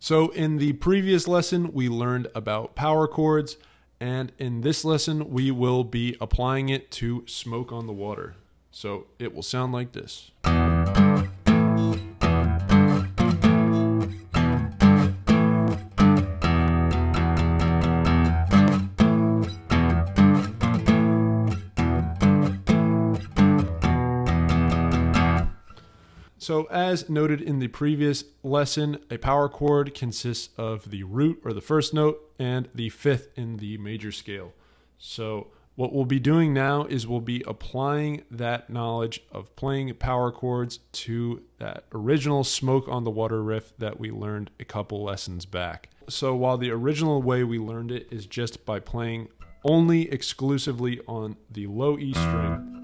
So in the previous lesson, we learned about power chords, and in this lesson, we will be applying it to Smoke on the Water. So it will sound like this. So as noted in the previous lesson, a power chord consists of the root or the first note and the fifth in the major scale. So what we'll be doing now is we'll be applying that knowledge of playing power chords to that original Smoke on the Water riff that we learned a couple lessons back. So while the original way we learned it is just by playing only exclusively on the low E string,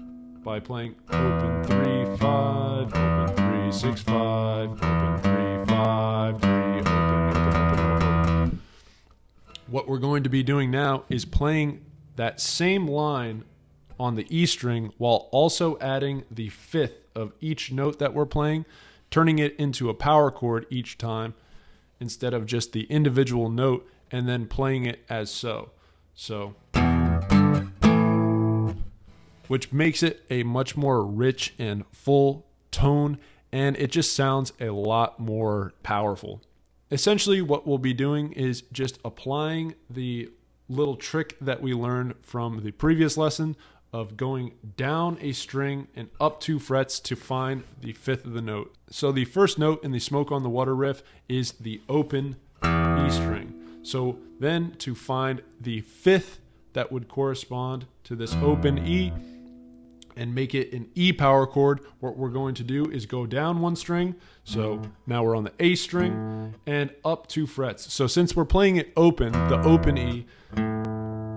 by playing open 3, 5, open 3, 6, 5, open 3, 5, 3, open. What we're going to be doing now is playing that same line on the E string while also adding the fifth of each note that we're playing, turning it into a power chord each time instead of just the individual note, and then playing it as so. Which makes it a much more rich and full tone, and it just sounds a lot more powerful. Essentially, what we'll be doing is just applying the little trick that we learned from the previous lesson of going down a string and up 2 frets to find the fifth of the note. So the first note in the Smoke on the Water riff is the open E string. So then to find the fifth that would correspond to this open E and make it an E power chord, what we're going to do is go down 1 string. So now we're on the A string and up 2 frets. So since we're playing it open, the open E,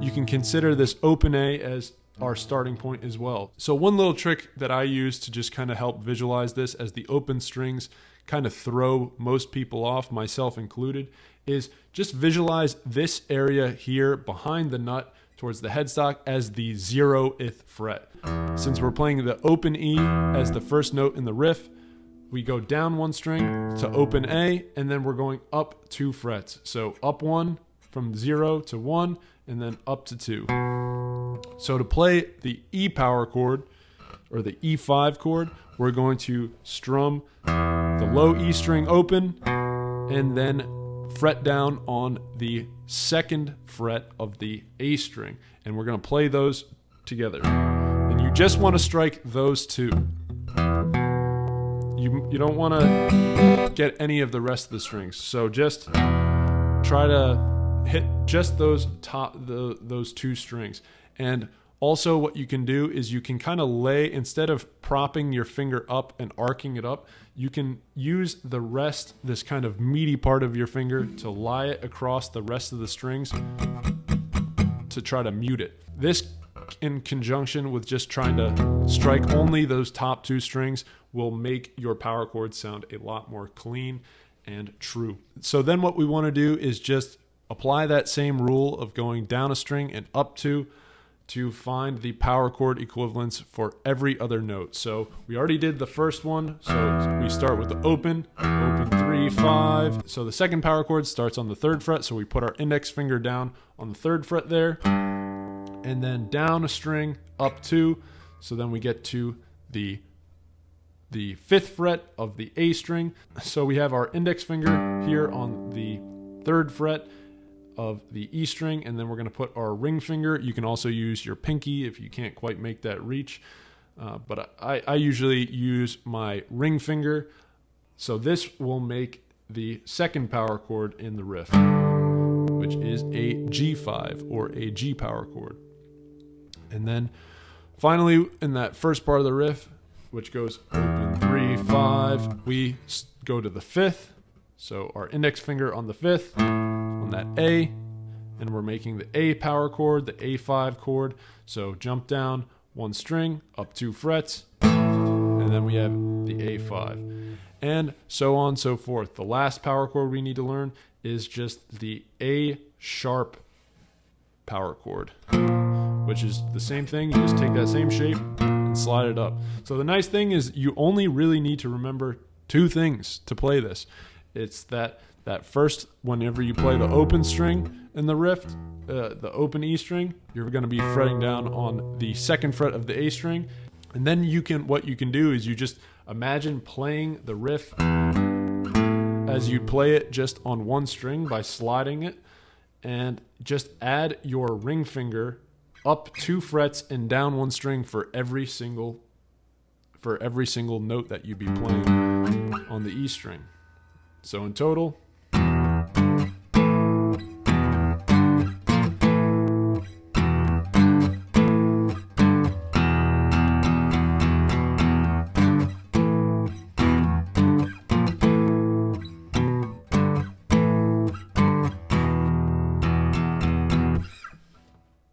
you can consider this open A as our starting point as well. So one little trick that I use to just kind of help visualize this, as the open strings kind of throw most people off, myself included, is just visualize this area here behind the nut towards the headstock as the 0th fret. Since we're playing the open E as the first note in the riff, we go down 1 string to open A, and then we're going up 2 frets. So up 1 from 0 to 1, and then up to 2. So to play the E power chord, or the E5 chord, we're going to strum the low E string open, and then fret down on the 2nd fret of the A string, and we're going to play those together. And you just want to strike those 2. You don't want to get any of the rest of the strings. So just try to hit just those 2 strings. And also what you can do is you can kind of lay, instead of propping your finger up and arcing it up, you can use the rest, this kind of meaty part of your finger, to lie it across the rest of the strings to try to mute it. This, in conjunction with just trying to strike only those top 2 strings, will make your power chord sound a lot more clean and true. So then what we want to do is just apply that same rule of going down a string and up 2 to find the power chord equivalents for every other note. So we already did the first one. So we start with the open 3, 5. So the second power chord starts on the 3rd fret. So we put our index finger down on the 3rd fret there, and then down a string, up 2. So then we get to the 5th fret of the A string. So we have our index finger here on the 3rd fret of the E string, and then we're going to put our ring finger. You can also use your pinky if you can't quite make that reach, but I usually use my ring finger. So this will make the 2nd power chord in the riff, which is a G5 or a G power chord. And then finally, in that first part of the riff, which goes open 3, 5, we go to the 5th. So our index finger on the 5th, on that A, and we're making the A power chord, the A5 chord. So jump down 1 string, up 2 frets, and then we have the A5. And so on and so forth. The last power chord we need to learn is just the A sharp power chord, which is the same thing. You just take that same shape and slide it up. So the nice thing is you only really need to remember 2 things to play this. It's that that first, whenever you play the open string in the riff, the open E string, you're going to be fretting down on the second fret of the A string. And then what you can do is you just imagine playing the riff as you play it just on one string by sliding it, and just add your ring finger up 2 frets and down 1 string for every single note that you'd be playing on the E string. So in total,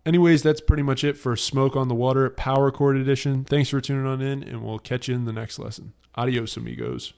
anyways, that's pretty much it for Smoke on the Water Power Chord Edition. Thanks for tuning on in, and we'll catch you in the next lesson. Adios, amigos.